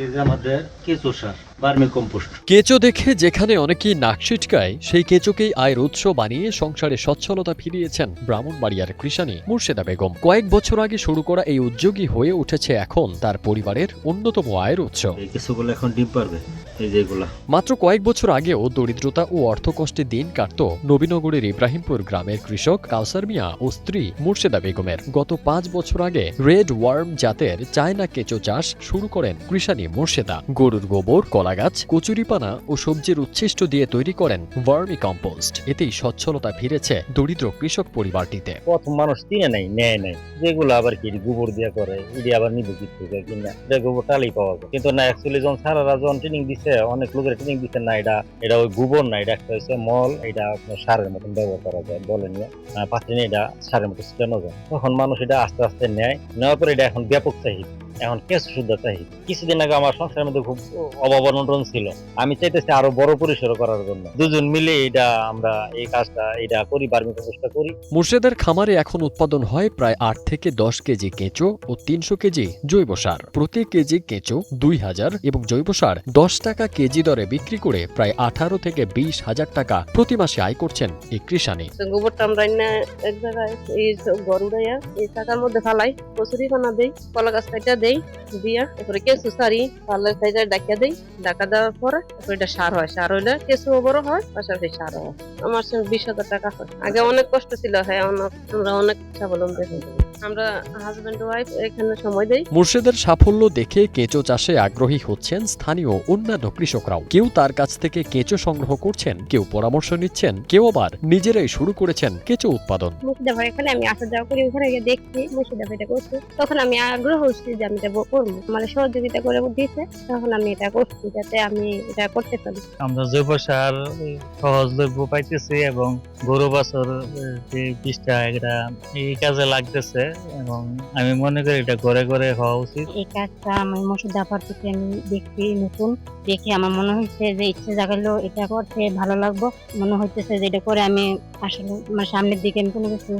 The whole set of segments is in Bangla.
এই যে আমাদের কেঁচো সার, ভার্মি কম্পোস্ট। কেঁচো দেখে যেখানে অনেকেই নাক ছিটকায়, সেই কেঁচোকেই আয়ের উৎস বানিয়ে সংসারে সচ্ছলতা ফিরিয়েছেন ব্রাহ্মণবাড়িয়ার কৃষানী মুর্শেদা বেগম। কয়েক বছর আগে শুরু করা এই উদ্যোগী হয়ে উঠেছে এখন তার পরিবারের অন্যতম আয়ের উৎস। এই কেঁচোগুলো এখন ডিম পারবে, এই যে এগুলা। মাত্র কয়েক বছর আগেও দরিদ্রতা ও অর্থকষ্টে দিন কাটত নবীনগরের ইব্রাহিমপুর গ্রামের কৃষক কাউসার মিয়া ও স্ত্রী মুর্শেদা বেগমের। গত 5 বছর আগে রেড ওয়ার্ম জাতের চায়না কেঁচো চাষ শুরু করেন কৃষানী মুর্শেদা। গরুর গোবর, কলাগাছ, কচুরিপানা ও সবজির উচ্ছিষ্ট দিয়ে তৈরি করেন ভার্মি কম্পোস্ট। এতেই সচ্ছলতা ফিরেছে দরিদ্র কৃষক পরিবারটিতে। প্রথম মানুষ কিনে নাই, নেয় নাই, যেগুলো আবার কি গোবর দিয়ে করে, এটি আবার নিবে কিছু কিনা, এটা গোবর টালেই পাওয়া যায়। কিন্তু না, অ্যাকচুয়ালি যখন সারারা যখন ট্রেনিং দিচ্ছে, অনেক লোকের ট্রেনিং দিচ্ছে না, এটা ওই গোবর না, এটা একটা হচ্ছে মল, এটা আপনার সারের মতন ব্যবহার করা যায়, বলে নিয়ে পাত্রে নিয়ে এটা সারের মতো ছিটানো যায়। তখন মানুষ এটা আস্তে আস্তে নেয়, নেওয়ার পরে এটা এখন ব্যাপক চাহিদা, এখন কেঁচো শুদ্ধ চাহিদা। কিছুদিন আগে আমার সংসারের মধ্যে খুব অভাব অনটন ছিল, আমি চাইতেছি আরো বড় পরিসর করার জন্য। দুজন মিলে আমরা এই কাজটা করি, ভার্মি কম্পোস্টটা করি। মুর্শেদার খামারে এখন উৎপাদন হয় প্রায় 8 থেকে 10 কেজি কেঁচো ও 300 কেজি জৈব সার। প্রতি কেজি কেঁচো 2000 এবং জৈব সার 10 টাকা কেজি দরে বিক্রি করে প্রায় 18 থেকে 20 হাজার টাকা প্রতি মাসে আয় করছেন এই কৃষানী। গোবরটা আমরা এক জায়গায় এই গরুড়াইয়া এই টাকার মধ্যে ফালাই, কচুরিপানা দেই, কলা গাছ কাটা দেই, দিয়া তারপরে কেঁচু সারি পাল্লা সাইজে ডাকা দেই। ডাকা দেওয়ার পরে এটা সার হয়, সার হইলে কেঁচু বড় হয়, পাশাপাশি সার হয়। আমার 20,000 টাকা হয়। আগে অনেক কষ্ট ছিল, হ্যাঁ আমরা অনেক স্বাবলম্বী হয়েছি। আমরা হাজবেন্ড ওয়াইফ এখানে সময় দেই। মুর্শেদের সাফল্য দেখে কেঁচো চাষে আগ্রহী হচ্ছেন স্থানীয় অন্যান্য কৃষকরাও। কেউ তার কাছ থেকে কেঁচো সংগ্রহ করছেন, কেউ পরামর্শ নিচ্ছেন, কেউ আবার নিজেরাই শুরু করেছেন কেঁচো উৎপাদন। মুর্শিদা ভাই এখানে আমি আসা যাওয়া করি, ওখানে গিয়ে দেখছি মুর্শিদা ভাই এটা করছে, তখন আমি আগ্রহ হচ্ছি যে আমি এটা করবো, মানে সহযোগিতা করে দিয়েছে, তখন আমি এটা করছি যাতে আমি এটা করতে পারি। আমরা জৈব সার সহজলভ্য পাইতেছি এবং গরু বাছুর যে বিষটা এটা এই কাজে লাগতেছে এবং আমি মনে করি এটা ঘরে ঘরে হওয়া উচিত। এই কাজটা আমি মুর্শিদা আপার থেকে আমি দেখছি, নতুন দেখে আমার মনে হচ্ছে যে ইচ্ছে জাগালো এটা করতে ভালো লাগবো। মনে হইতেছে যে এটা করে আমি আসলে মানে সামনের দিকে আমি কোনো কিছু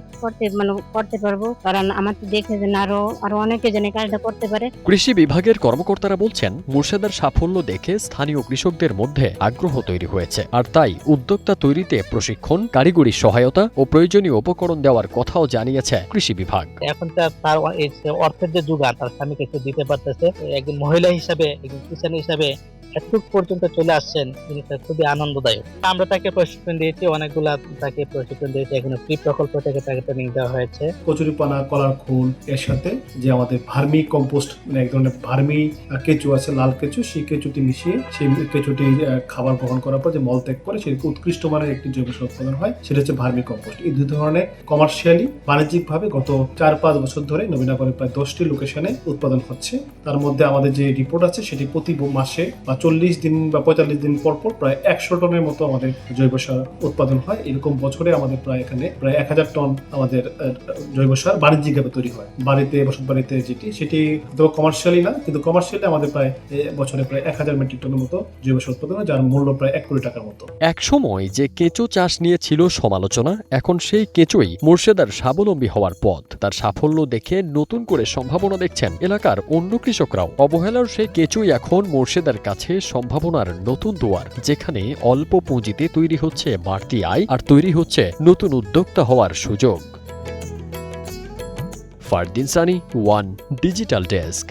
করতে পারবো, কারণ আমার তো দেখে যেন আরো অনেকে যেন কাজটা করতে পারে। কৃষি বিভাগের কর্মকর্তারা বলছেন, মুর্শেদার সাফল্য দেখে স্থানীয় কৃষকদের মধ্যে আগ্রহ তৈরি হয়েছে, আর তাই উদ্যোক্তা তৈরিতে প্রশিক্ষণ, কারিগরি সহায়তা ও প্রয়োজনীয় উপকরণ দেওয়ার কথাও জানিয়েছে কৃষি বিভাগ। এখন তার অর্থের যে জোগাড় তার স্বামী কিছু দিতে পারতেছে, একজন মহিলা হিসাবে, একজন কিষান হিসাবে এতটুক পর্যন্ত চলে আসছেন, জিনিসটা খুবই আনন্দদায়ক। আমরা তাকে প্রশিক্ষণ দিয়েছি, অনেকগুলা তাকে প্রশিক্ষণ দিয়েছি, এখানে ফ্রি প্রকল্প থেকে তাকে ট্রেনিং দেওয়া হয়েছে। কচুরিপানা, কলার খোল এর সাথে যে আমাদের ভার্মি কম্পোস্ট, মানে এক ধরনের ভার্মি কেঁচো আছে, লাল কেঁচো, সেই কেঁচোটি মিশিয়ে সেই কেঁচোটি খাবার গ্রহণ করার পর যে মল ত্যাগ করে সেটি উৎকৃষ্ট মানের একটি জৈব সার উৎপাদন হয়, সেটা হচ্ছে ভার্মি কম্পোস্ট। এই দুই ধরনের কমার্শিয়ালি বাণিজ্যিকভাবে গত 4-5 বছর ধরে নবীনগরে প্রায় 10টি লোকেশনে উৎপাদন হচ্ছে। তার মধ্যে আমাদের যে রিপোর্ট আছে সেটি প্রতি মাসে বা 40 দিন বা 45 দিন পর পর প্রায় 100 টনের মতো আমাদের জৈব সার উৎপাদন হয়। এরকম বছরে আমাদের প্রায় এখানে প্রায় 1000 টন আমাদের জৈব সার বাণিজ্যিকভাবে তৈরি হয়। বাড়িতে, বসত বাড়িতে সেটি কমার্শিয়ালি না, কিন্তু কমার্শিয়ালি আমাদের প্রায় বছরে প্রায় 1000 মেট্রিক টনের মতো জৈব সার উৎপাদন হয়, যার মূল্য প্রায় 1 কোটি টাকার মতো। এক সময় যে কেঁচো চাষ নিয়ে ছিল সমালোচনা, এখন সেই কেঁচোই মুর্শেদার স্বাবলম্বী হওয়ার পথ। তার সাফল্য দেখে নতুন করে সম্ভাবনা দেখছেন এলাকার অন্য কৃষকরাও। অবহেলার সেই কেঁচোই এখন মুর্শেদার কাছে সম্ভাবনার নতুন দুয়ার, যেখানে অল্প পুঁজিতে তৈরি হচ্ছে বাড়তি আয় আর তৈরি হচ্ছে নতুন উদ্যোক্তা হওয়ার সুযোগ। Fardin Sunny, one digital desk.